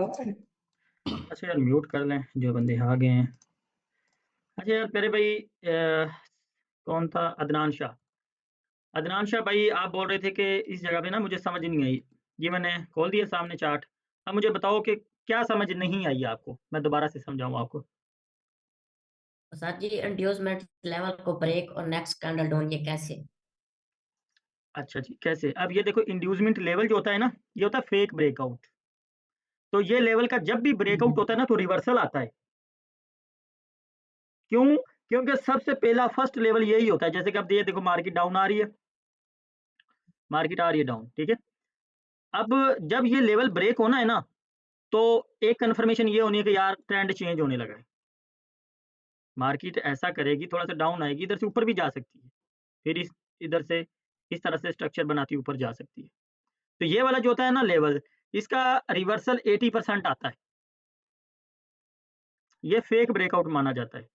अच्छा यार म्यूट कर लें, जो बंदे आ गए हैं। अच्छा यार मेरे भाई कौन था, अदनान शाह। अदनान शाह भाई, आप बोल रहे थे कि इस जगह पे ना मुझे समझ नहीं आई। ये मैंने खोल दिया सामने चार्ट। अब मुझे बताओ कि क्या समझ नहीं आई आपको, मैं दोबारा से समझाऊँ आपको। सर जी, इंड्यूसमेंट लेवल को ब्रेक और नेक्स्ट कैंडल डाउन, ये कैसे? अच्छा जी, कैसे? अब ये देखो, इंड्यूसमेंट लेवल जो होता है ना, ये होता है फेक ब्रेकआउट। तो ये लेवल का जब भी ब्रेकआउट होता है ना, तो रिवर्सल आता है। क्यों? क्योंकि सबसे पहला फर्स्ट लेवल यही होता है। जैसे कि अब ये देखो, मार्केट डाउन आ रही है, मार्केट आ रही है डाउन, ठीक है। अब जब ये लेवल ब्रेक होना है ना, तो एक कन्फर्मेशन ये होनी है कि यार ट्रेंड चेंज होने लगा है। मार्केट ऐसा करेगी, थोड़ा-सा डाउन आएगी, इधर से ऊपर भी जा सकती है। फिर इधर से इस तरह से स्ट्रक्चर बनाती ऊपर जा सकती है। तो ये वाला जो होता है ना लेवल, इसका रिवर्सल 80% आता है। ये फेक ब्रेकआउट माना जाता है।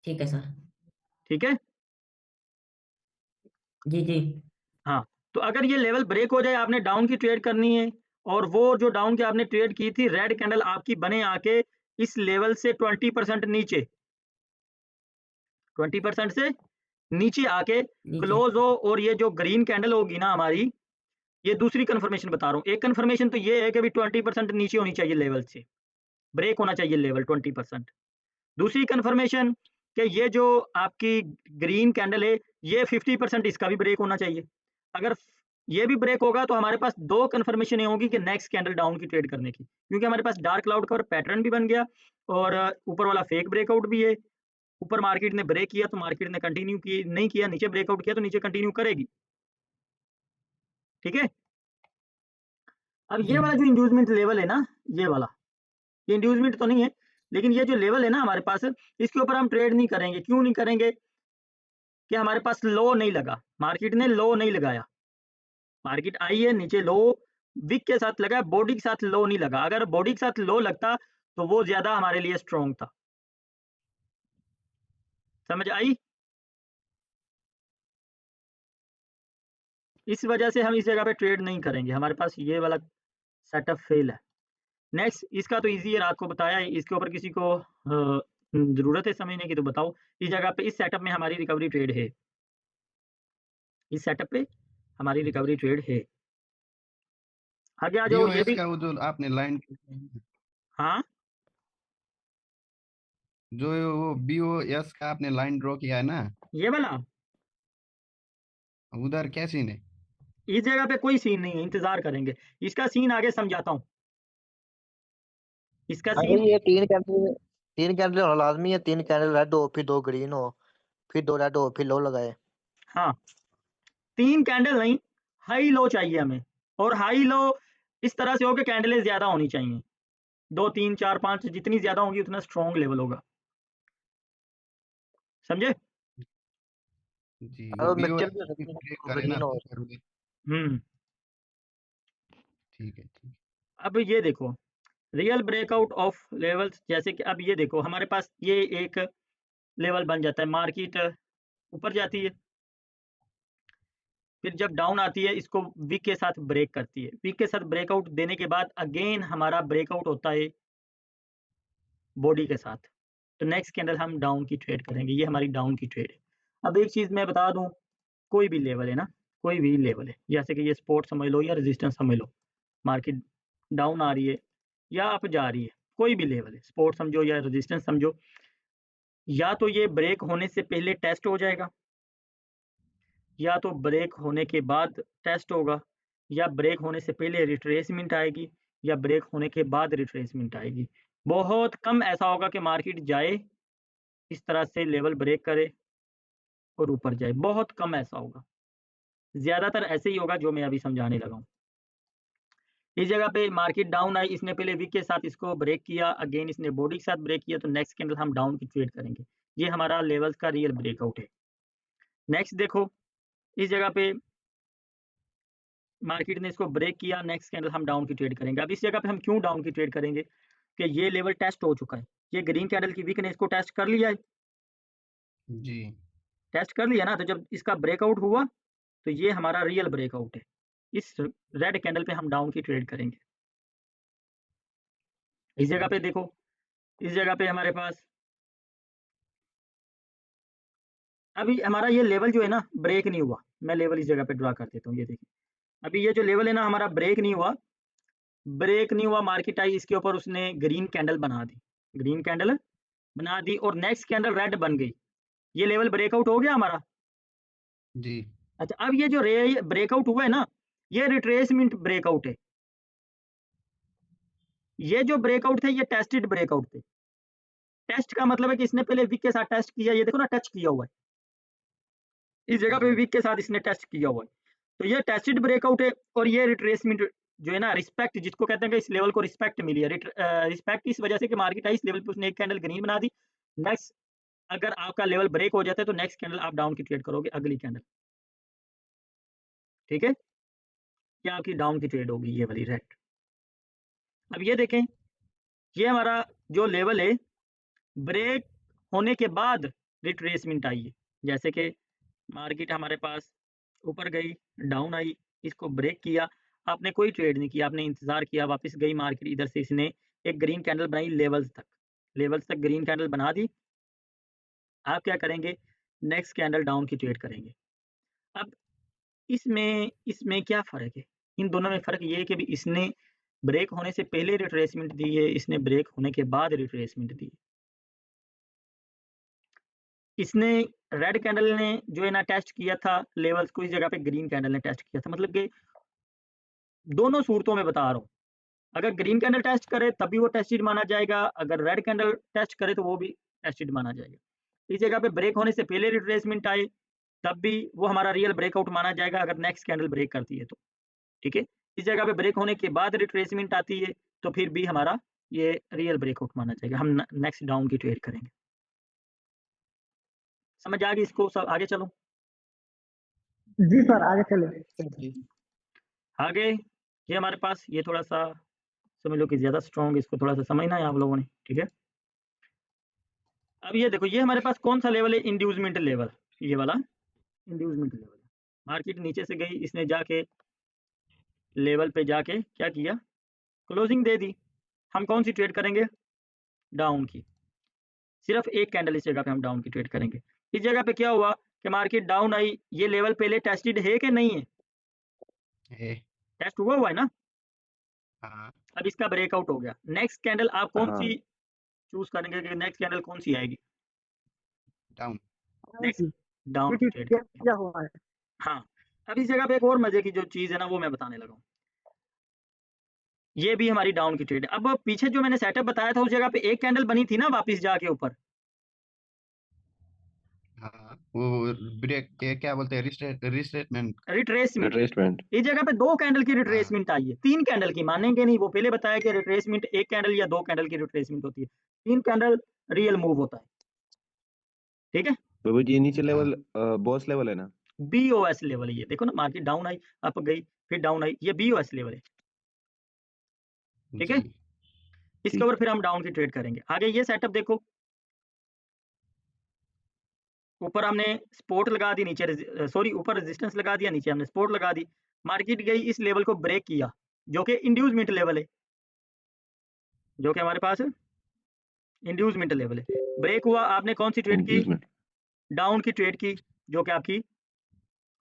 ठीक है सर। ठीक है? जी जी। हाँ, तो अगर ये लेवल ब्रेक हो जाए, आपने डाउन की ट्रेड करनी है, और वो जो डाउन की आपने ट्रेड की थी, रेड कैंडल आपकी बने आके इस लेवल से 20% नीचे, 20% से नीचे आके नीचे। क्लोज़ हो, और ये जो ग्रीन कैंडल होगी ना हमारी, ये दूसरी कन्फर्मेशन बता रहा हूँ। एक कन्फर्मेशन तो ये है कि अभी 20% नीचे होनी चाहिए लेवल से, ब्रेक होना चाहिए लेवल 20%। दूसरी कन्फर्मेशन कि ये जो आपकी ग्रीन कैंडल है, ये 50% इसका भी ब्रेक होना चाहिए। अगर ये भी ब्रेक होगा, तो हमारे पास 2 कन्फर्मेशनें होंगी कि नेक्स्ट कैंडल डाउन की ट्रेड करने की। क्योंकि हमारे पास डार्क क्लाउड कवर पैटर्न भी बन गया, और ऊपर वाला फेक ब्रेकआउट भी है। ऊपर मार्केट ने ब्रेक किया, तो मार्केट ने कंटिन्यू की नहीं किया, नीचे ब्रेकआउट किया तो नीचे कंटिन्यू करेगी। ठीक है? अब ये जी। वाला जो इंड्यूसमेंट लेवल है ना, ये वाला, ये इंड्यूसमेंट तो नहीं है, लेकिन ये जो लेवल है ना हमारे पास, इसके ऊपर हम ट्रेड नहीं करेंगे। क्यों नहीं करेंगे? कि हमारे पास लो नहीं लगा, मार्केट ने लो नहीं लगाया। मार्केट आई है, नीचे लो विक के साथ लगा है, बॉडी के साथ लो नहीं लगा। अगर बॉडी के साथ लो लगता, तो वो ज़्यादा हमारे लिए स्ट्रॉन्ग था। समझ आई? इस वजह से हम इस जगह पे ट्रेड नहीं करेंगे, हमारे पास ये वाला सेटअप फेल है। नेक्स्ट, इसका तो ईज़ी है, रात को बताया है, इसके ऊपर किसी को ज़रूरत है समझने की तो बताओ। इस जगह पे, इस सेटअप में हमारी रिकवरी ट्रेड है। इस सेटअप पे हमारी रिकवरी ट्रेड है। आगे आ जाओ, ये बीओएस भी। का वो जो आपने लाइन, हाँ, जो वो बीओएस का आपने लाइन ड्रॉ किया है ना, ये वाला। उधर क्या सीन है? इस जगह पे कोई सीन नहीं है, इंतज़ार करेंगे। इसका सीन आगे समझाता हूँ। इसका अगर सीन, ये तीन कैंडल होना लाजमी है, तीन कैंडल रेड हो फिर दो ग्रीन हो फिर दो रेड हो फिर लो लगाए। हाँ, 3 कैंडल नहीं, हाई लो चाहिए हमें। और हाई लो इस तरह से हो कि कैंडलें ज़्यादा होनी चाहिए। 2, 3, 4, 5 जितनी ज़्यादा होंगी उतना स्ट्रॉन्ग लेवल होगा। समझे? जी, वो और मिक्सचर बीओएस भी हो सकती है ब्रेक दो करे ना ग्रीन तो हो। फिर उधर। हुँ। ठीक है, ठीक। अब ये देखो, रियल ब्रेकआउट ऑफ लेवल्स, जैसे कि अब ये देखो हमारे पास ये एक लेवल बन जाता है, मार्केट ऊपर जाती है, फिर जब डाउन आती है इसको वीक के साथ ब्रेक करती है। वीक के साथ ब्रेकआउट देने के बाद अगेन हमारा ब्रेकआउट होता है बॉडी के साथ। तो नेक्स्ट कैंडल हम डाउन की ट्रेड करेंगे, ये हमारी डाउन की ट्रेड है। अब एक चीज़ मैं बता दूँ, कोई भी लेवल है ना, कोई भी लेवल है, जैसे कि ये सपोर्ट समझ लो या रेजिस्टेंस समझ लो, मार्केट डाउन आ रही है या अप जा रही है, कोई भी लेवल है, सपोर्ट समझो या रेजिस्टेंस समझो, या तो ये ब्रेक होने से पहले टेस्ट हो जाएगा, या तो ब्रेक होने के बाद टेस्ट होगा, या ब्रेक होने से पहले रिट्रेसमेंट आएगी, या ब्रेक होने के बाद रिट्रेसमेंट आएगी। बहुत कम ऐसा होगा कि मार्केट जाए, इस तरह से लेवल ब्रेक करे और ऊपर जाए, बहुत कम ऐसा होगा। ज़्यादातर ऐसे ही होगा जो मैं अभी समझाने लगा हूँ। इस जगह पे मार्केट डाउन आई, इसने पहले विक के साथ इसको ब्रेक किया, अगेन इसने बॉडी के साथ ब्रेक किया, तो नेक्स्ट कैंडल हम डाउन की ट्रेड करेंगे। ये हमारा लेवल्स का रियल ब्रेकआउट है। नेक्स्ट देखो, इस जगह पे मार्केट ने इसको ब्रेक किया, नेक्स्ट कैंडल हम डाउन की ट्रेड करेंगे। अब इस जगह पे हम क्यों डाउन की ट्रेड करेंगे? कि ये लेवल टेस्ट हो चुका है। ये ग्रीन कैंडल की विक ने इसको टेस्ट कर लिया है। जी, टेस्ट कर लिया ना, तो जब इसका ब्रेकआउट हुआ, तो ये हमारा रियल ब्रेकआउट है। इस रेड कैंडल पे हम डाउन की ट्रेड करेंगे। इस जगह पे देखो, इस जगह पे हमारे पास अभी हमारा ये लेवल जो है ना ब्रेक नहीं हुआ। मैं लेवल इस जगह पे ड्रा कर देता हूँ। ये देखिए, अभी ये जो लेवल है ना हमारा ब्रेक नहीं हुआ, मार्केट आई, इसके ऊपर उसने ग्रीन कैंडल बना दी, ग्रीन कैंडल बना दी और नेक्स्ट कैंडल रेड बन गई। ये लेवल ब्रेकआउट हो गया हमारा। जी अच्छा, अब ये जो ब्रेकआउट हुआ है ना, ये रिट्रेसमेंट ब्रेकआउट है। ये जो ब्रेकआउट थे ये टेस्टेड ब्रेकआउट थे। टेस्ट का मतलब है कि इसने पहले वीक के साथ टेस्ट किया, ये देखो ना टच किया हुआ है, इस जगह पे वीक के साथ इसने टेस्ट किया हुआ है। तो ये टेस्टेड ब्रेकआउट है और ये रिट्रेसमेंट जो है ना, रिस्पेक्ट जिसको कहते हैं कि इस लेवल को रिस्पेक्ट मिली है। रिस्पेक्ट इस वजह से कि मार्केट आई, इस लेवल पे उसने एक कैंडल ग्रीन बना दी। नेक्स्ट अगर आपका लेवल ब्रेक हो जाता है तो नेक्स्ट कैंडल आप डाउन की ट्रेड करोगे, अगली कैंडल, ठीक है, क्या आपकी डाउन की ट्रेड होगी ये वाली रेड। अब ये देखें, ये हमारा जो लेवल है ब्रेक होने के बाद रिट्रेसमेंट आई है। जैसे कि मार्केट हमारे पास ऊपर गई, डाउन आई, इसको ब्रेक किया, आपने कोई ट्रेड नहीं किया, आपने इंतजार किया, वापस गई मार्केट, इधर से इसने एक ग्रीन कैंडल बनाई लेवल्स तक ग्रीन कैंडल बना दी। आप क्या करेंगे, नेक्स्ट कैंडल डाउन की ट्रेड करेंगे। अब इसमें क्या फ़र्क है, इन दोनों में फ़र्क ये है कि भी इसने ब्रेक होने से पहले रिट्रेसमेंट दी है, इसने ब्रेक होने के बाद रिट्रेसमेंट दी है। इसने रेड कैंडल ने जो है ना टेस्ट किया था लेवल्स को, इस जगह पे ग्रीन कैंडल ने टेस्ट किया था। मतलब कि दोनों सूरतों में बता रहा हूँ, अगर ग्रीन कैंडल टेस्ट करे तब भी वो टेस्टेड माना जाएगा, अगर रेड कैंडल टेस्ट करे तो वो भी टेस्टेड माना जाएगा। इस जगह पे ब्रेक होने से पहले रिट्रेसमेंट आए तब भी वो हमारा रियल ब्रेकआउट माना जाएगा, अगर नेक्स्ट कैंडल ब्रेक करती है तो, ठीक है। इस जगह पे ब्रेक होने के बाद रिट्रेसमेंट आती है तो फिर भी हमारा ये रियल ब्रेकआउट माना जाएगा, हम नेक्स्ट डाउन की ट्रेड करेंगे। समझ आ गई इसको, सब आगे चलो। जी सर, आगे चले। आगे ये हमारे पास ये थोड़ा सा समझ लो कि ज़्यादा स्ट्रॉन्ग, इसको थोड़ा सा समझना है आप लोगों ने, ठीक है। अब ये देखो, ये हमारे पास कौन सा लेवल है, इंड्यूसमेंट लेवल, ये वाला इंड्यूसमेंट लेवल। मार्केट नीचे से गई, इसने जाके लेवल पे जाके क्या किया, क्लोजिंग दे दी। हम कौन सी ट्रेड करेंगे, डाउन की, सिर्फ एक कैंडल इस जगह पे हम डाउन की ट्रेड करेंगे। इस जगह पे क्या हुआ कि मार्केट डाउन आई, ये लेवल पहले टेस्टेड है कि नहीं है, टेस्ट हुआ है ना। हाँ अब इसका ब्रेकआउट हो गया, नेक्स्ट कैंडल आप कौन हाँ। सी चूज करेंगे कि नेक्स्ट कैंडल कौन सी आएगी, डाउन नेक्स्ट डाउन की ट्रेड क्या हुआ है? हाँ। अब इस जगह पे एक और मजे की जो चीज है ना वो मैं बताने लगा हूँ, ये भी हमारी डाउन की ट्रेड है। अब पीछे जो मैंने सेटअप बताया था उस जगह पे एक कैंडल बनी थी ना वापस जाके ऊपर, हाँ वो ब्रेक क्या बोलते हैं रिस्टेटमेंट रिट्रेसमेंट। इस जगह पे दो कैंडल की रिट्रेसमेंट आई है, तीन कैंडल की मानेंगे नहीं, वो पहले बताया कि रिट्रेसमेंट एक कैंडल या दो कैंडल की रिट्रेसमेंट होती है, तीन कैंडल रियल मूव होता है, ठीक है। तो ये नीचे लेवल बॉस लेवल है ना, BOS लेवल है ये, देखो ना मार्केट डाउन आई, अप गई, फिर डाउन आई, ये BOS लेवल है, ठीक है। इसके ऊपर फिर हम डाउन की ट्रेड करेंगे। आगे ये सेटअप देखो, ऊपर हमने सपोर्ट लगा दी, नीचे सॉरी ऊपर रेजिस्टेंस लगा दिया, नीचे हमने सपोर्ट लगा दी। मार्केट गई, इस लेवल को ब्रेक किया जो कि इंड्यूसमेंट लेवल है, जो कि हमारे पास इंड्यूसमेंट लेवल है। ब्रेक हुआ, आपने कौन सी ट्रेड की, डाउन की ट्रेड की, जो कि आपकी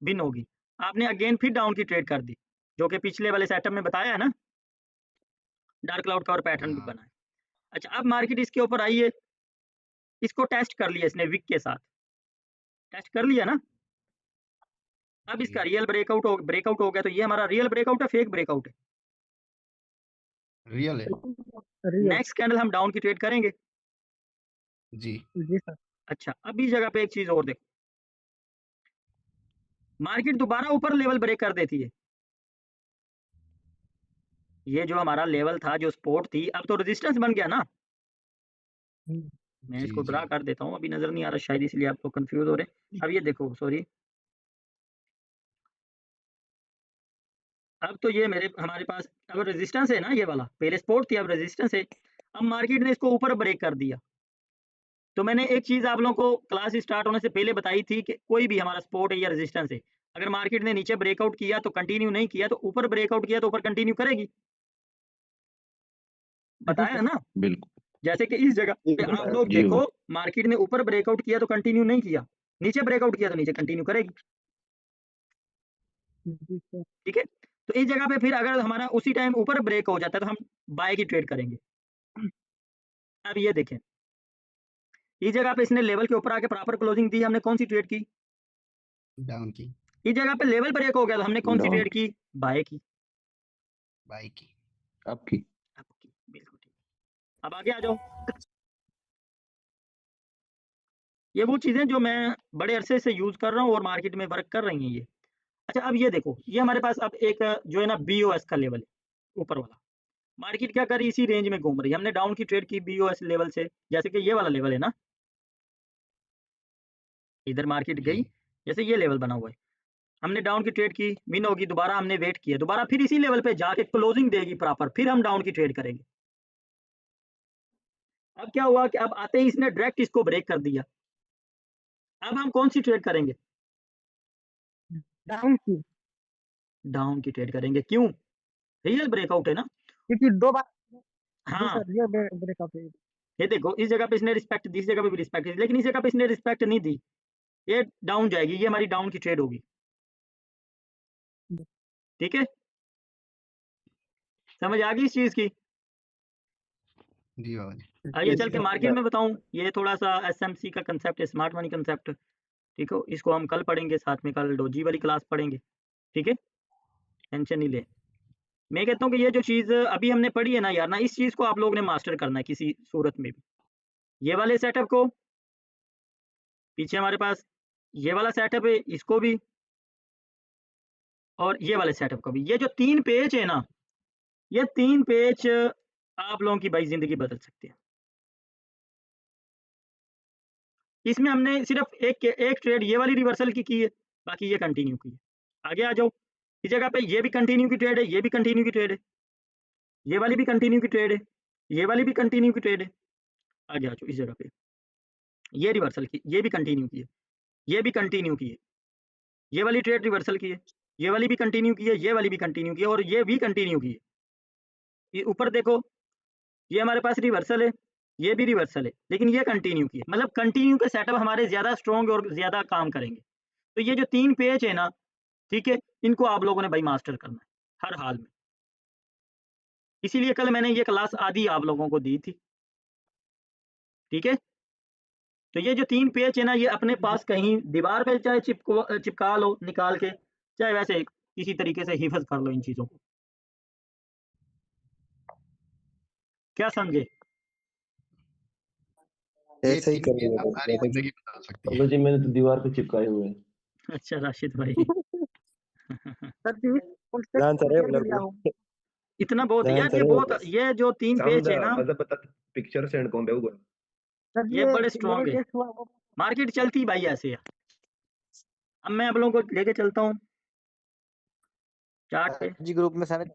विन होगी। आपने अगेन फिर डाउन की ट्रेड कर दी, जो कि पिछले वाले सेटअप में बताया है ना, डार्क क्लाउड का और पैटर्न भी बना है। अच्छा, अब मार्केट इसके ऊपर आई है, इसको टेस्ट कर लिया इसने विक के साथ, टेस्ट कर लिया ना। अब इसका रियल ब्रेकआउट हो गया, तो ये हमारा रियल ब्रेकआउट है, फेक ब्रेकआउट है, रियल है नेक्स्ट कैंडल हम डाउन की ट्रेड करेंगे। जी जी सर। अच्छा, अब इस जगह पे एक चीज और देखो, मार्केट दोबारा ऊपर लेवल ब्रेक कर देती है। ये जो हमारा लेवल था, जो सपोर्ट थी, अब तो रेजिस्टेंस बन गया ना। मैं जी, इसको जी। ड्रा कर देता हूँ, अभी नजर नहीं आ रहा शायद, इसलिए आप लोग कंफ्यूज हो रहे हैं। अब ये देखो, सॉरी, अब तो ये हमारे पास अब रेजिस्टेंस है ना, ये वाला पहले सपोर्ट थी, अब रेजिस्टेंस है। अब मार्केट ने इसको ऊपर ब्रेक कर दिया। तो मैंने एक चीज आप लोगों को क्लास स्टार्ट होने से पहले बताई थी कि कोई भी हमारा सपोर्ट है या रेजिस्टेंस है, अगर मार्केट ने नीचे ब्रेकआउट किया तो कंटिन्यू नहीं किया, तो ऊपर ब्रेकआउट किया तो ऊपर कंटिन्यू करेगी, बताया ना। बिल्कुल जैसे कि इस जगह पे आप लोग जी देखो, मार्केट ने ऊपर ब्रेकआउट किया तो कंटिन्यू नहीं किया, नीचे ब्रेकआउट किया तो नीचे कंटिन्यू करेगी, जी सर। ठीक है। तो इस जगह पे फिर अगर हमारा उसी टाइम ऊपर ब्रेक हो जाता है तो हम बाय की ट्रेड करेंगे। अब ये देखें, इस जगह पे इसने लेवल के ऊपर आके प्रॉपर क्लोजिंग दी, हमने कौन सी ट्रेड की, डाउन की, इस जगह पे लेवल ब्रेक हो गया तो हमने कौन सी Down ट्रेड की, बाय की। बाई की। आपकी आपकी, बिल्कुल ठीक। अब आगे आ जाओ, ये वो चीजें जो मैं बड़े अरसे से यूज कर रहा हूँ और मार्केट में वर्क कर रही हैं ये। अच्छा, अब ये देखो, ये हमारे पास अब एक जो है ना BOS का लेवल है, ऊपर वाला। मार्केट क्या कर रही है, इसी रेंज में घूम रही है। हमने डाउन की ट्रेड की BOS लेवल से, जैसे कि ये वाला लेवल है ना, इधर मार्केट गई, जी जैसे ये लेवल बना हुआ है, हमने डाउन की ट्रेड की, विन होगी, दोबारा हमने वेट किया, दोबारा फिर इसी लेवल पे जाके क्लोजिंग देगी प्रॉपर, फिर हम डाउन की ट्रेड करेंगे। अब क्या हुआ कि अब आते ही इसने डायरेक्ट इसको ब्रेक कर दिया, अब हम कौन सी ट्रेड करेंगे, डाउन की, डाउन की ट्रेड करेंगे। क्यों, रियल ब्रेकआउट है ना। क्योंकि 2 बार। जी हाँ, सर, ये ब्रेकअप है। ये देखो, इस जगह पे इसने रिस्पेक्ट दी, इस जगह पे भी रिस्पेक्ट दी, लेकिन इस जगह पे इसने रिस्पेक्ट नहीं दी, ये डाउन जाएगी, ये हमारी डाउन की ट्रेड होगी, ठीक है। समझ आ गई इस चीज की। जी बाबा जी। आइए चल के मार्केट में बताऊं, ये थोड़ा सा SMC का कंसेप्ट है, स्मार्ट मनी कंसेप्ट, ठीक है। इसको हम कल पढ़ेंगे, साथ में कल डोजी वाली क्लास पढ़ेंगे, ठीक है, टेंशन नहीं ले। मैं कहता हूँ कि ये जो चीज़ अभी हमने पढ़ी है ना यार, ना इस चीज़ को आप लोगों ने मास्टर करना है किसी सूरत में भी। ये वाले सेटअप को, पीछे हमारे पास ये वाला सेटअप है, इसको भी, और ये वाले सेटअप को भी। ये जो 3 पेज है ना, ये 3 पेज आप लोगों की भाई ज़िंदगी बदल सकते हैं। इसमें हमने सिर्फ एक ट्रेड ये वाली रिवर्सल की है, बाकी ये कंटिन्यू की है। आगे आ जाओ, इस जगह पे ये भी कंटिन्यू की ट्रेड है, ये भी कंटिन्यू की ट्रेड है, ये वाली भी कंटिन्यू की ट्रेड है, ये वाली भी कंटिन्यू की ट्रेड है। आगे आ जाओ, इस जगह पे ये रिवर्सल की, ये भी कंटिन्यू की है, ये भी कंटिन्यू की है, ये वाली ट्रेड रिवर्सल की है, ये वाली भी कंटिन्यू की है, ये वाली भी कंटिन्यू की है, और ये भी कंटिन्यू की है। ये ऊपर देखो, ये हमारे पास रिवर्सल है, ये भी रिवर्सल है, लेकिन ये कंटिन्यू की है। मतलब कंटिन्यू के सेटअप हमारे ज़्यादा स्ट्रॉन्ग और ज़्यादा काम करेंगे। तो ये जो 3 पेज है ना, ठीक है, इनको आप लोगों ने भाई मास्टर करना है हर हाल में। इसीलिए कल मैंने ये क्लास आधी आप लोगों को दी थी, ठीक है। तो ये जो 3 पेज है ना, ये अपने पास कहीं दीवार पे चाहे चिपका लो निकाल के, चाहे वैसे किसी तरीके से हिफज कर लो इन चीज़ों को। क्या समझे? ये ऐसे ही 3 करिए पेज बाबा हमारी जी। जिंदगी बदल सकती है। बाबा जी मैंने तो दीवार पे चिपकाए हुए हैं। अच्छा राशिद भाई। सर जी, उनसे ध्यान से रहे पूछ लिया ब्लड हूँ। इतना बहुत है ध्यान यार, से ये रहे। बहुत, ये जो 3 पेज है ना, मतलब पता पिक्चर सेंड कौन दे ऊपर सर जी, ये बड़े लेवल स्ट्रॉन्ग है। टेस्ट हुआ वो। मार्केट चलती भाई ऐसे है। अब मैं आप लोगों को लेके चलता हूँ चार्ट पे, जी ग्रुप में सारे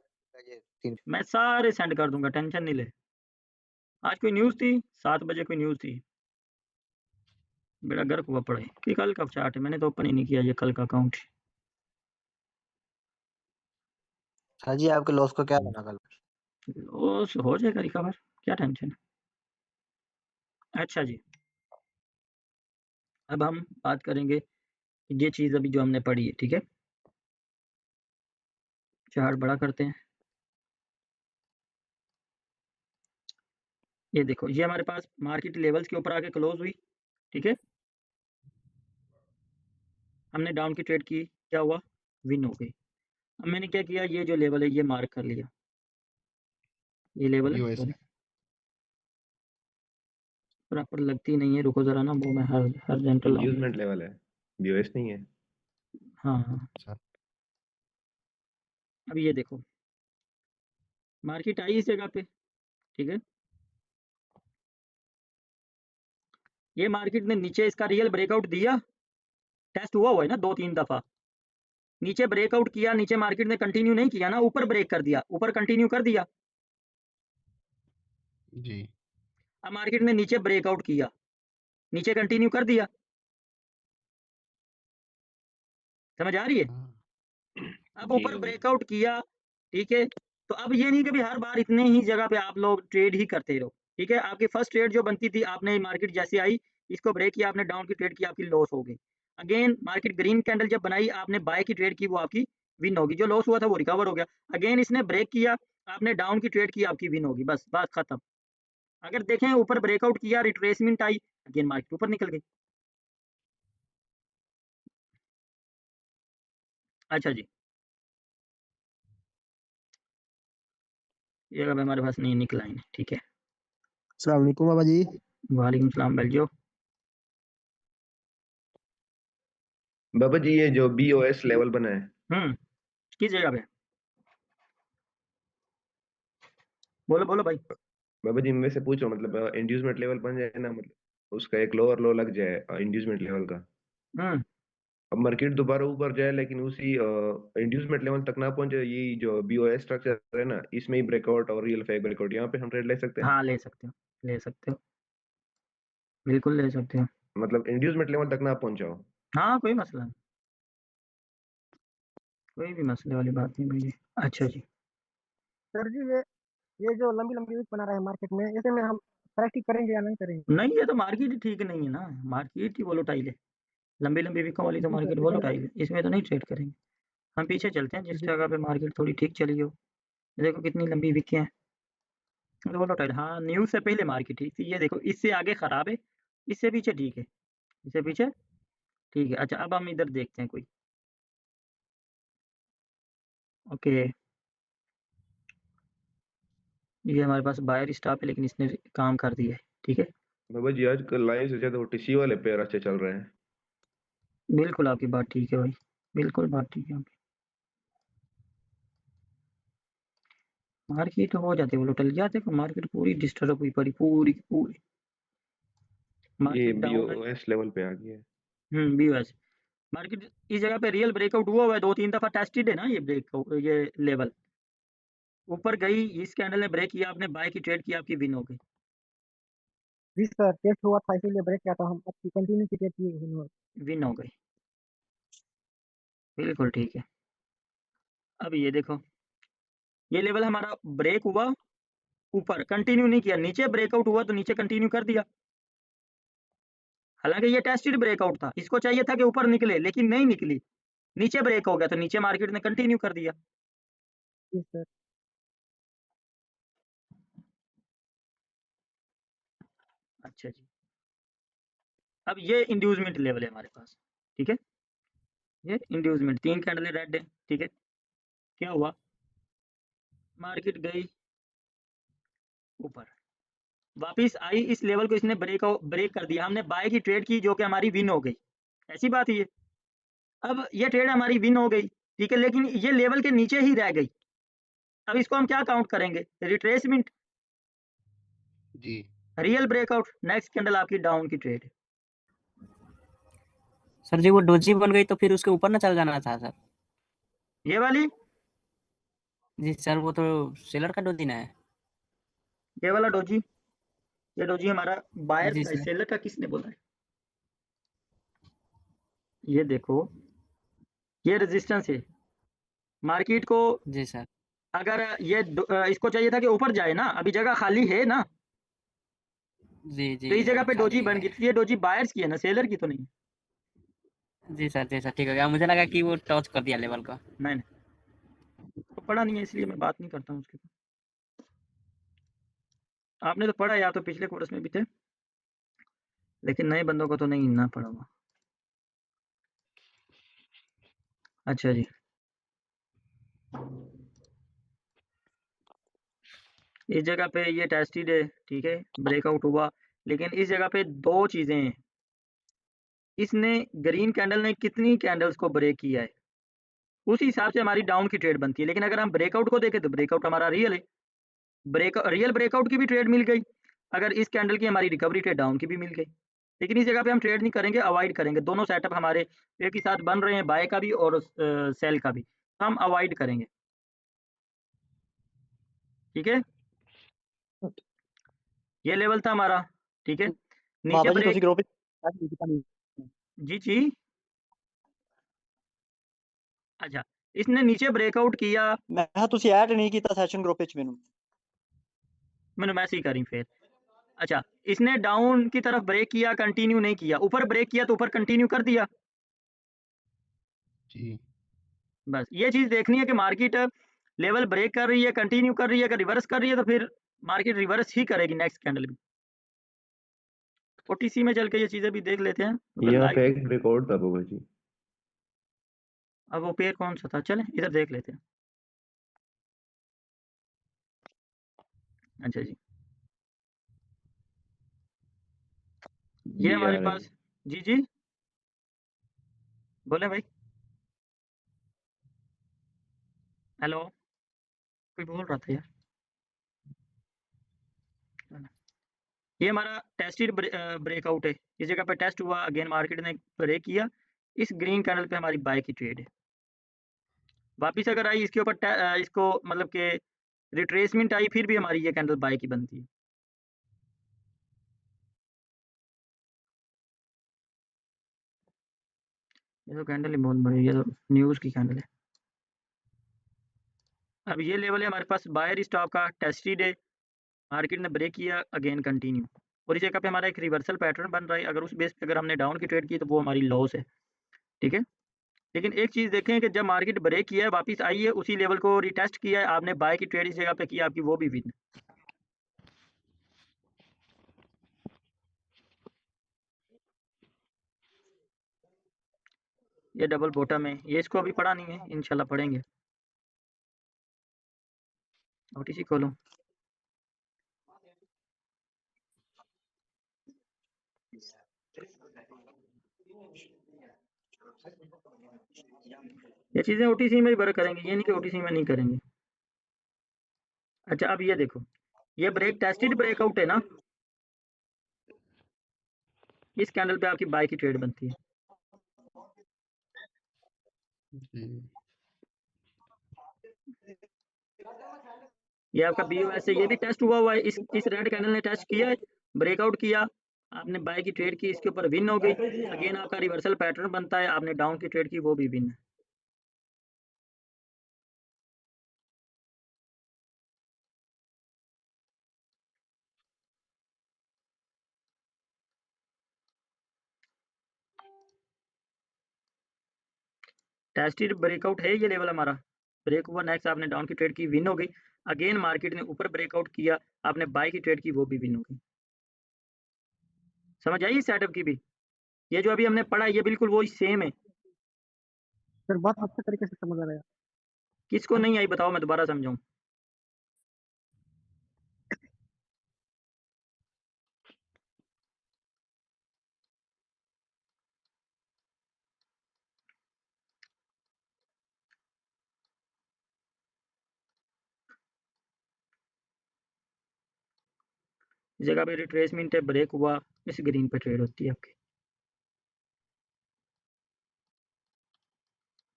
ये 3 मैं सारे सेंड कर दूंगा, टेंशन नहीं ले। आज कोई न्यूज़ थी, 7 बजे कोई न्यूज़ थी, बेड़ा गर्क हुआ पड़ा है कि कल का चार्ट है, मैंने तो ओपन ही नहीं किया ये कल का अकाउंट। हाँ जी, आपके लॉस को क्या बना कल? लॉस हो जाएगा रिकवर, क्या टेंशन है। अच्छा जी, अब हम बात करेंगे कि ये चीज़ अभी जो हमने पढ़ी है, ठीक है। चार्ट बड़ा करते हैं। ये देखो, ये हमारे पास मार्केट लेवल्स के ऊपर आके क्लोज हुई, ठीक है। हमने डाउन की ट्रेड की, क्या हुआ, विन हो गई। अब मैंने क्या किया, ये जो लेवल है ये मार्क कर लिया, ये लेवल है, यूएस सॉरी प्रॉपर लगती नहीं है, रुको जरा ना, वो मैं हर जेंटल लाऊं। इंड्यूसमेंट लेवल है, बीओएस नहीं है। हाँ हाँ, अच्छा। अब ये देखो, मार्केट आई इस जगह पे, ठीक है। ये मार्केट ने नीचे इसका रियल ब्रेकआउट दिया, टेस्ट हुआ है ना 2-3 दफा, नीचे ब्रेकआउट किया, नीचे मार्केट ने कंटिन्यू नहीं किया ना, ऊपर ब्रेक कर दिया, ऊपर कंटिन्यू कर दिया। जी अब मार्केट ने नीचे ब्रेकआउट किया, नीचे कंटिन्यू कर दिया, समझ आ रही है? हाँ। अब जी ऊपर हाँ जी ब्रेकआउट किया, ठीक है? तो अब ये नहीं कि भाई हर बार इतने ही जगह पे आप लोग ट्रेड ही करते रहो, ठीक है? आपकी फर्स्ट ट्रेड जो बनती थी, आपने मार्केट जैसे आई, इसको ब्रेक किया, आपने डाउन की ट्रेड की, आपकी लॉस हो गई। अगेन मार्केट ग्रीन कैंडल जब बनाई, आपने बाय की ट्रेड की, वो आपकी विन होगी। जो लॉस हुआ था वो रिकवर हो गया। अगेन इसने ब्रेक किया, आपने डाउन की ट्रेड की, आपकी विन होगी। बस बात खत्म। अगर देखें ऊपर ब्रेकआउट किया, रिट्रेसमेंट आई, अगेन मार्केट ऊपर निकल गई। अच्छा जी, ये अब हमारे पास नहीं निकला है, ठीक है। अस्सलाम वालेकुम बाबा जी। वालेकुम सलाम बेलजो। बाबा जी, ये जो BOS लेवल बना है, किस जगह पे? बोलो बोलो भाई। बाबा जी मैं से पूछ रहा हूँ, मतलब इंड्यूसमेंट लेवल बन जाए ना, मतलब उसका एक लोअर लो लग जाए इंड्यूसमेंट लेवल का, हम्म अब मार्केट दोबारा ऊपर जाए लेकिन उसी इंड्यूसमेंट लेवल तक ना पहुंचे, ये जो BOS स्ट्रक्चर है ना, इसमें ही ब्रेकआउट और रियल फेक ब्रेकआउट, यहाँ पे हम ट्रेड ले सकते हैं? हाँ, ले सकते हो, ले सकते हो, बिल्कुल ले सकते हो। मतलब इंड्यूसमेंट लेवल तक ना पहुंचाओ। हाँ, कोई मसला नहीं, कोई भी मसले वाली बात नहीं भाई। अच्छा जी, सर जी ये जो लंबी लंबी विक बना रहा है मार्केट में, ऐसे में हम प्रैक्टिस करेंगे या नहीं करेंगे? नहीं ये तो मार्केट ही ठीक नहीं है ना, मार्केट ही वोलेटाइल है। लंबी लंबी विकों वाली तो जी सर, मार्केट लेकिन वोलेटाइल है, इसमें तो नहीं ट्रेड करेंगे। हम पीछे चलते हैं जिस जी जगह पे मार्केट थोड़ी ठीक चली हो। देखो कितनी लंबी विकें हैं, वोलेटाइल। हाँ, न्यूज़ से पहले मार्केट ठीक थी। ये देखो इससे आगे खराब है, इससे पीछे ठीक है, इससे पीछे ठीक है। अच्छा, अब हम इधर देखते हैं कोई। ओके, ये हमारे पास बायर स्टॉप है, लेकिन इसने काम कर दिया है, ठीक है। बाबा जी आजकल लाइन से ज्यादा OTC वाले पेयर अच्छे चल रहे हैं। बिल्कुल आपकी बात ठीक है भाई, बिल्कुल बात ठीक है आपकी। मार्केट हो जाती है वोलेटाइल, या देखो मार्केट पूरी डिस्टर्ब हुई पड़ी, पूरी की पूरी ये मार्केट डाउन है। BOS लेवल पे आ गई है। बीओएस मार्केट इस जगह पे रियल ब्रेकआउट हुआ है, 2-3 दफा टेस्टेड है ना ये ब्रेकआउट, ये लेवल ऊपर गई, इस कैंडल ने ब्रेक किया, आपने बाय की ट्रेड की, आपकी विन हो गई, जी सर, टेस्ट हुआ था इसीलिए ब्रेक किया था हम, आपकी कंटिन्यू की टेस्ट की विन हो गई, बिल्कुल ठीक है। अब ये देखो, ये लेवल हमारा ब्रेक हुआ, ऊपर कंटिन्यू नहीं किया, नीचे ब्रेकआउट हुआ तो नीचे कंटिन्यू कर दिया। हालांकि ये टेस्टेड ब्रेकआउट था, इसको चाहिए था कि ऊपर निकले, लेकिन नहीं निकली, नीचे ब्रेक हो गया, तो नीचे मार्केट ने कंटिन्यू कर दिया। जी सर। अच्छा जी, अब ये इंड्यूसमेंट लेवल है हमारे पास, ठीक है। ये इंड्यूसमेंट 3 कैंडल रेड है, ठीक है। क्या हुआ, मार्केट गई ऊपर, वापिस आई, इस लेवल को इसने ब्रेक कर दिया, हमने बाय की ट्रेड की जो कि हमारी विन हो गई, ऐसी बात ही है। अब ये ट्रेड हमारी विन हो गई, ठीक है, लेकिन ये लेवल के नीचे ही रह गई। अब इसको हम क्या काउंट करेंगे, रिट्रेसमेंट, जी रियल ब्रेकआउट, नेक्स्ट कैंडल आपकी डाउन की ट्रेड है। सर जी वो डोजी बन गई तो फिर उसके ऊपर ना चल जाना था सर। ये वाली, जी सर वो तो सेलर का डोजी ना है। ये वाला डोजी, ये डोजी हमारा बायर जी का, सर। सेलर का किसने बोला है? ये देखो, ये रेजिस्टेंस है मार्केट को। जी सर। अगर ये इसको चाहिए था कि ऊपर जाए ना, अभी जगह खाली है ना, जी तो इस जी जगह अभी पे डोजी खाली बन है। गई, तो ये डोजी बायर्स की है ना, सेलर की तो नहीं। जी सर ठीक हो गया, मुझे लगा कि वो टच कर दिया लेवल को। नहीं, तो पढ़ा नहीं है इसलिए मैं बात नहीं करता हूँ उसके ऊपर। आपने तो पढ़ा, या तो पिछले कोर्स में भी थे, लेकिन नए बंदों को तो नहीं ना पढ़ा हुआ। अच्छा जी, इस जगह पे ये टेस्टेड है, ठीक है, ब्रेकआउट हुआ, लेकिन इस जगह पे 2 चीजें हैं। इसने ग्रीन कैंडल ने कितनी कैंडल्स को ब्रेक किया है, उस हिसाब से हमारी डाउन की ट्रेड बनती है। लेकिन अगर हम ब्रेकआउट को देखें तो ब्रेकआउट हमारा रियल है, रियल ब्रेकआउट की भी ट्रेड मिल गई। अगर इस कैंडल की हमारी रिकवरी ट्रेड डाउन की भी मिल गई, लेकिन इस जगह पे हम ट्रेड नहीं करेंगे, अवॉइड करेंगे। दोनों सेटअप हमारे एक ही साथ बन रहे हैं, बाय का भी और सेल का भी, तो हम अवॉइड करेंगे, ठीक है। ये लेवल था हमारा, ठीक है, नीचे बाबा जी ब्रेक। ਤੁਸੀਂ ਗਰੁੱਪ ਵਿੱਚ जी जी, अच्छा, इसने नीचे ब्रेकआउट किया, मैं तुसी ऐड नहीं किया सैशन ग्रुप विच मैनू मैंने मैसेज करी फिर। अच्छा, इसने डाउन की तरफ ब्रेक किया, कंटिन्यू नहीं किया, ऊपर ब्रेक किया तो ऊपर कंटिन्यू कर दिया। जी बस ये चीज़ देखनी है कि मार्केट लेवल ब्रेक कर रही है, कंटिन्यू कर रही है, अगर रिवर्स कर रही है तो फिर मार्केट रिवर्स ही करेगी नेक्स्ट कैंडल भी। ओटीसी में चल के ये चीज़ें भी देख लेते हैं, मतलब यहाँ लाइव। पे एक ब्रेकआउट था बाबा जी। अब वो पेयर कौन सा था, चलें इधर देख लेते हैं। अच्छा जी, ये हमारे BRL पास, जी जी बोले भाई। हेलो, कोई बोल रहा था यार। ये हमारा टेस्टेड ब्रेकआउट है, इस जगह पे टेस्ट हुआ, अगेन मार्केट ने ब्रेक किया, इस ग्रीन कैंडल पे हमारी बाय की ट्रेड है। वापिस अगर आई इसके ऊपर इसको मतलब कि रिट्रेसमेंट आई, फिर भी हमारी ये कैंडल बाय की बनती है। ये तो कैंडल ही बहुत बड़ी है, ये तो न्यूज़ की कैंडल है। अब ये लेवल है हमारे पास बायर स्टॉप का, टेस्टेड है, मार्केट ने ब्रेक किया, अगेन कंटिन्यू, और इस जगह पे हमारा एक रिवर्सल पैटर्न बन रहा है। अगर उस बेस पे अगर हमने डाउन की ट्रेड की तो वो हमारी लॉस है, ठीक है। लेकिन एक चीज़ देखें कि जब मार्केट ब्रेक किया है, वापस आई है, उसी लेवल को रिटेस्ट किया है, आपने बाय की ट्रेड इस जगह पे की, आपकी वो भी विन। ये डबल बॉटम है, ये इसको अभी पढ़ा नहीं है, इंशाल्लाह पढ़ेंगे। ओटीसी खोलो, ये चीज़ें ओटीसी में भी वर्क करेंगे, ये नहीं कि ओटीसी में नहीं करेंगे। अच्छा, अब ये देखो, ये ब्रेक टेस्टेड ब्रेकआउट है ना, इस कैंडल पे आपकी बाय की ट्रेड बनती है। जी ये आपका बीओएस है, ये भी टेस्ट हुआ है, इस रेड कैंडल ने टेस्ट किया है, ब्रेकआउट किया, आपने बाय की ट्रेड की, इसके ऊपर विन हो गई, अगेन आपका रिवर्सल पैटर्न बनता है, आपने डाउन की ट्रेड की, वो भी विन है। टेस्टेड ब्रेकआउट है ये लेवल हमारा, ब्रेक हुआ, नेक्स्ट आपने डाउन की ट्रेड की, विन हो गई, अगेन मार्केट ने ऊपर ब्रेकआउट किया, आपने बाय की ट्रेड की, वो भी विन हो गई। समझ आई सेटअप की भी? ये जो अभी हमने पढ़ा ये बिल्कुल वही सेम है। सर बहुत अच्छे तरीके से समझ आ रहा है। किसको नहीं आई बताओ, मैं दोबारा समझाऊं। इस जगह पे रिट्रेसमेंट है, ब्रेक हुआ, इस ग्रीन पे ट्रेड होती है आपकी।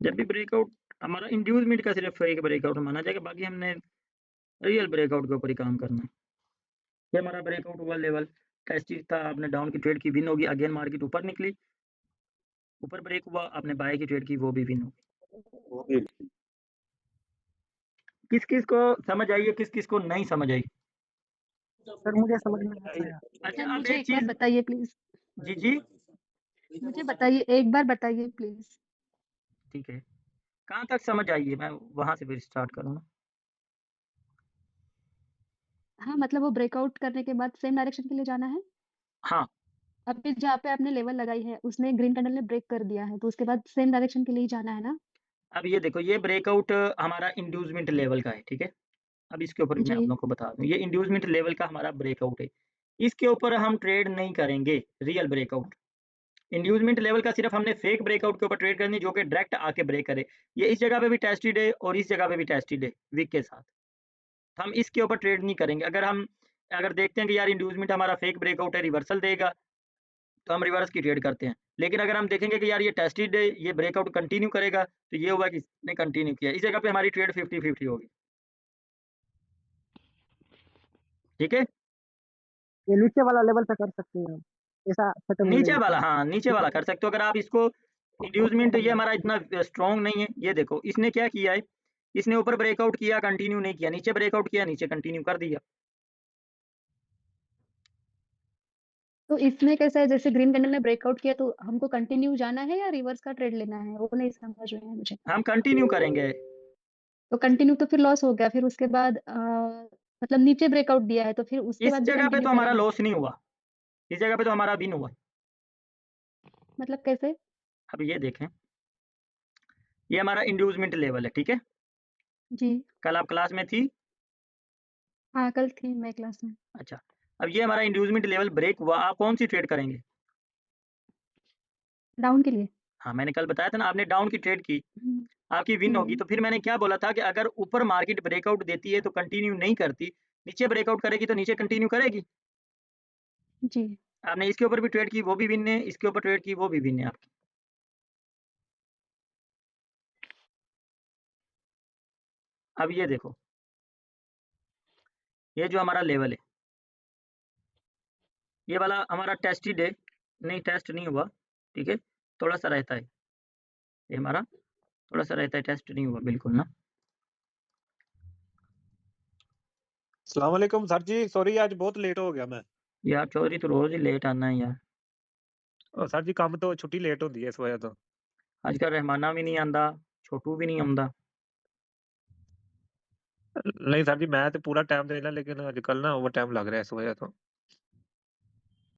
जब भी ब्रेकआउट हमारा इंड्यूसमेंट का सिर्फ एक ब्रेकआउट माना जाएगा, बाकी हमने रियल ब्रेकआउट के ऊपर ही काम करना है। ये हमारा ब्रेकआउट हुआ लेवल, टेस्टेड था, आपने डाउन की ट्रेड की, विन होगी, अगेन मार्केट ऊपर निकली, ऊपर ब्रेक हुआ, आपने बाय की ट्रेड की, वो भी विन होगी। किस किस को समझ आई है, किस किस को नहीं समझ आई? सर मुझे समझ में आ रहा है। अच्छा, सर अब मुझे एक एक बार चीज, बताइए प्लीज, जी जी मुझे बताइए, एक बार बताइए प्लीज। ठीक है, कहाँ तक समझ आई है, मैं वहां से फिर स्टार्ट करूँगा। हाँ मतलब वो ब्रेकआउट करने के बाद सेम डायरेक्शन के लिए जाना है। हाँ, अभी जहाँ पे आपने लेवल लगाई है उसने ग्रीन कैंडल ने ब्रेक कर दिया है, तो उसके बाद सेम डायरेक्शन के लिए ही जाना है ना। अब ये देखो, ये ब्रेकआउट हमारा इंड्यूसमेंट लेवल का है, ठीक है। अब इसके ऊपर मैं आप जी लोगों को बता दूं, ये इंड्यूसमेंट लेवल का हमारा ब्रेकआउट है, इसके ऊपर हम ट्रेड नहीं करेंगे रियल ब्रेकआउट। इंड्यूसमेंट लेवल का सिर्फ हमने फेक ब्रेकआउट के ऊपर ट्रेड करनी, जो कि डायरेक्ट आके ब्रेक करे। ये इस जगह पे भी टेस्टेड है और इस जगह पे भी टेस्टेड है वीक के साथ, तो हम इसके ऊपर ट्रेड नहीं करेंगे। अगर देखते हैं कि यार इंड्यूसमेंट हमारा फेक ब्रेकआउट है, रिवर्सल देगा, तो हम रिवर्स की ट्रेड करते हैं। लेकिन अगर हम देखेंगे कि यार ये टेस्टेड है, ये ब्रेकआउट कंटिन्यू करेगा, तो ये हुआ कि इसने कंटिन्यू किया, इस जगह पे हमारी ट्रेड 50-50 होगी, ठीक है। ये नीचे वाला लेवल पे कर सकते हैं हम, ऐसा सेटअप नीचे मिलेगा। वाला, हाँ नीचे वाला कर सकते हो, अगर आप इसको इंड्यूसमेंट ये हमारा इतना स्ट्रॉन्ग नहीं है। ये देखो इसने क्या किया है, इसने ऊपर ब्रेकआउट किया, कंटिन्यू नहीं किया, नीचे ब्रेकआउट किया, नीचे कंटिन्यू कर दिया। तो इसमें कैसा है, जैसे ग्रीन कैंडल ने ब्रेकआउट किया तो हमको कंटिन्यू जाना है या रिवर्स का ट्रेड लेना है, वो नहीं समझ में है मुझे। हम कंटिन्यू करेंगे। तो कंटिन्यू तो फिर लॉस हो गया, फिर उसके बाद मतलब नीचे ब्रेकआउट दिया है तो फिर उसके इस बाद भी जगह पे कंटिन्यू तो हमारा करेंगे। लॉस नहीं हुआ, इस जगह पे तो हमारा विन हुआ। मतलब कैसे? अब ये देखें, ये हमारा इंड्यूसमेंट लेवल है, ठीक है। जी कल आप क्लास में थी? हाँ, कल थी मैं क्लास में। अच्छा, अब ये हमारा इंड्यूसमेंट लेवल ब्रेक हुआ, आप कौन सी ट्रेड करेंगे? डाउन के लिए। हाँ, मैंने कल बताया था ना, आपने डाउन की ट्रेड की, हम्म, आपकी विन होगी। हम्म, तो फिर मैंने क्या बोला था कि अगर ऊपर मार्केट ब्रेकआउट देती है तो कंटिन्यू नहीं करती, नीचे ब्रेकआउट करेगी तो नीचे कंटिन्यू करेगी। जी आपने इसके ऊपर भी ट्रेड की, वो भी विन है, इसके ऊपर ट्रेड की, वो भी विन है आपकी। अब ये देखो, ये जो हमारा लेवल है, ये वाला हमारा टेस्टेड है, नहीं टेस्ट नहीं हुआ, ठीक है, थोड़ा सा रहता है, ये हमारा थोड़ा सा रहता है, टेस्ट नहीं हुआ बिल्कुल ना। अस्सलाम वालेकुम सर जी, सॉरी आज बहुत लेट हो गया मैं। यार चौधरी तो रोज ही लेट आना है यार, और सर जी काम तो छुट्टी लेट होती है इस वजह तो। आजकल रहमाना भी नहीं आंदा, छोटू भी नहीं आंदा। नहीं सर जी मैं तो पूरा टाइम देना, लेकिन आजकल ना ओवर टाइम लग रहा है इस वजह तो।